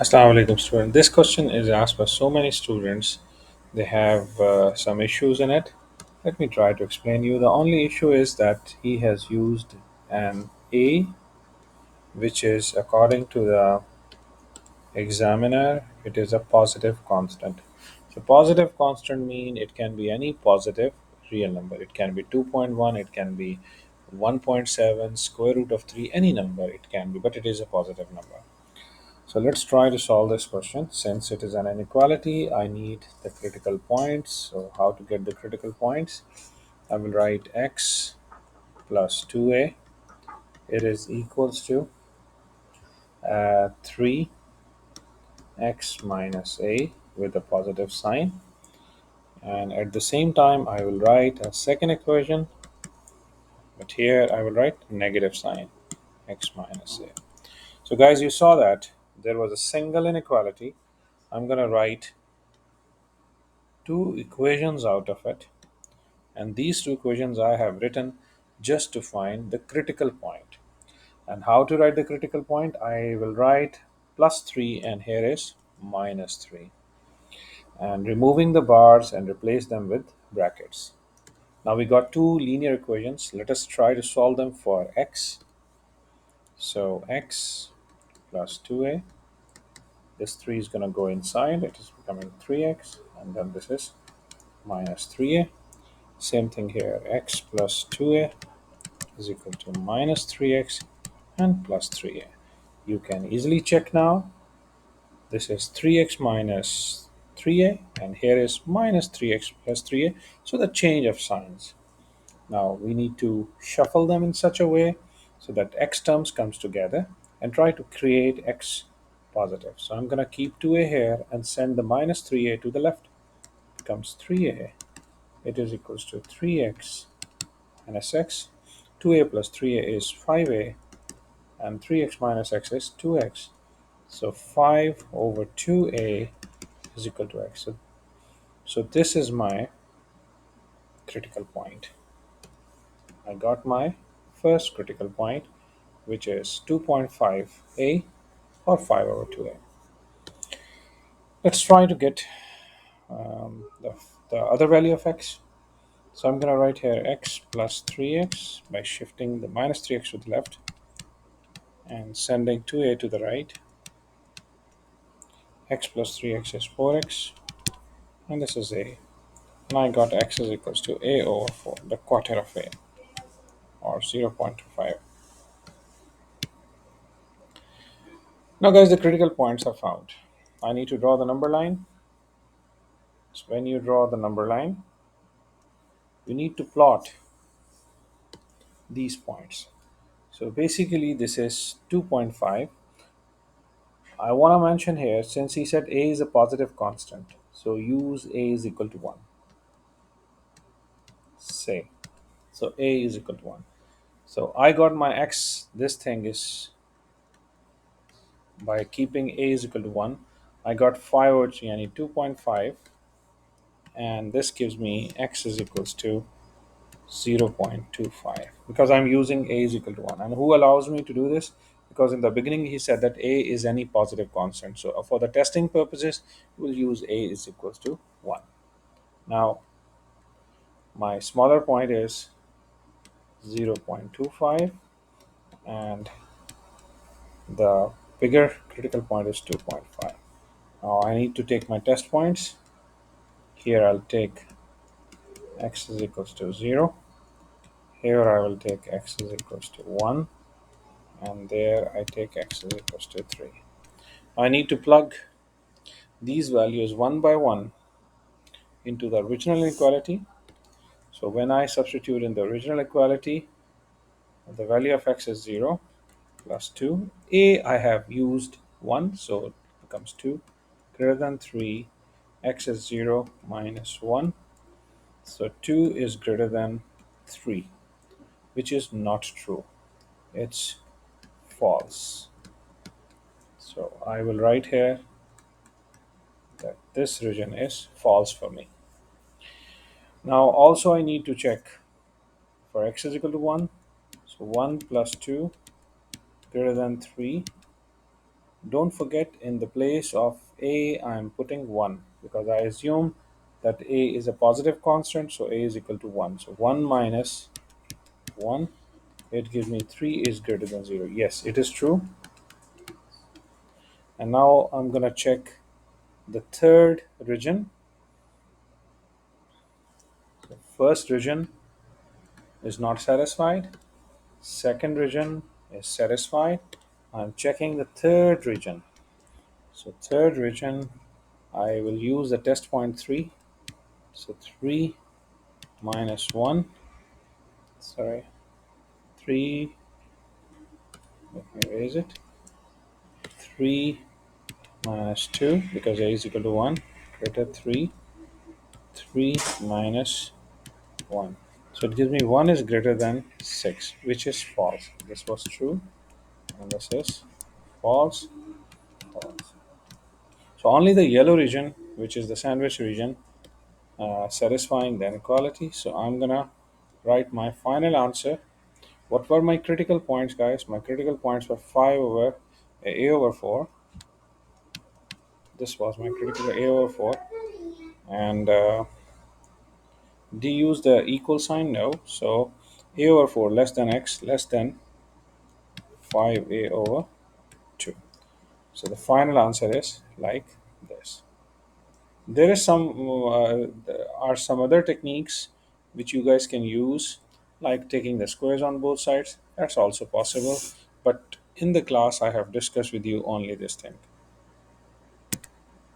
Assalamu alaikum, student. This question is asked by so many students. They have some issues in it. Let me try to explain you. The only issue is that he has used an a, which is according to the examiner, it is a positive constant. So positive constant mean it can be any positive real number. It can be 2.1, it can be 1.7, square root of 3, any number it can be, but it is a positive number. So let's try to solve this question. Since it is an inequality, I need the critical points. So how to get the critical points? I will write x plus 2a. It is equals to 3x minus a with a positive sign. And at the same time, I will write a second equation, but here I will write negative sign, x minus a. So guys, you saw that there was a single inequality. I'm going to write two equations out of it. And these two equations I have written just to find the critical point. And how to write the critical point? I will write plus 3 and here is minus 3. And removing the bars and replace them with brackets. Now we got two linear equations. Let us try to solve them for x. So x plus 2a. This 3 is going to go inside. It is becoming 3x. And then this is minus 3a. Same thing here. X plus 2a is equal to minus 3x and plus 3a. You can easily check now. This is 3x minus 3a and here is minus 3x plus 3a. So the change of signs. Now we need to shuffle them in such a way so that x terms comes together and try to create x positive. So I'm going to keep 2a here and send the minus 3a to the left. It becomes 3a. It is equals to 3x minus x. 2a plus 3a is 5a and 3x minus x is 2x. So 5 over 2a is equal to x. So this is my critical point. I got my first critical point, which is 2.5a or 5 over 2a. Let's try to get the other value of x. So I'm going to write here x plus 3x by shifting the minus 3x to the left and sending 2a to the right. X plus 3x is 4x, and this is a. And I got x is equals to a over 4, the quarter of a, or 0.25. Now guys, the critical points are found. I need to draw the number line. So when you draw the number line, you need to plot these points. So basically this is 2.5. I want to mention here, since he said a is a positive constant, so use a is equal to 1. Say, so a is equal to 1. So I got my x, this thing is, by keeping a is equal to 1, I got 5 over 3, I need 2.5, and this gives me x is equals to 0.25 because I'm using a is equal to 1. And who allows me to do this? Because in the beginning he said that a is any positive constant. So for the testing purposes, we'll use a is equals to 1. Now, my smaller point is 0.25 and the bigger critical point is 2.5. Now I need to take my test points. Here I'll take x is equals to 0. Here I will take x is equals to 1. And there I take x is equals to 3. I need to plug these values one by one into the original inequality. So when I substitute in the original equality, the value of x is 0 plus 2. A I have used 1, so it becomes 2. Greater than 3, x is 0 minus 1. So 2 is greater than 3, which is not true. It's false. So I will write here that this region is false for me. Now also I need to check for x is equal to 1. So 1 plus 2 greater than 3 Don't forget, in the place of a, I'm putting 1 because I assume that a is a positive constant, so a is equal to 1. So 1 minus 1, it gives me 3 is greater than 0. Yes, it is true. And now I'm going to check the third region. The first region is not satisfied, second region is satisfied. I'm checking the third region. So, third region, I will use the test point 3. So, 3 minus 1, sorry, 3, let me erase it. 3 minus 2, because a is equal to 1, greater 3, 3 minus 1. So it gives me 1 is greater than 6, which is false. This was true, and this is false, false. So only the yellow region, which is the sandwich region, satisfying the inequality. So I'm gonna write my final answer. What were my critical points, guys? My critical points were 5 over a over 4. This was my critical a over 4. And do you use the equal sign? No. So a over 4 less than x less than 5a over 2. So the final answer is like this. There is are some other techniques which you guys can use, like taking the squares on both sides. That's also possible. But in the class, I have discussed with you only this thing.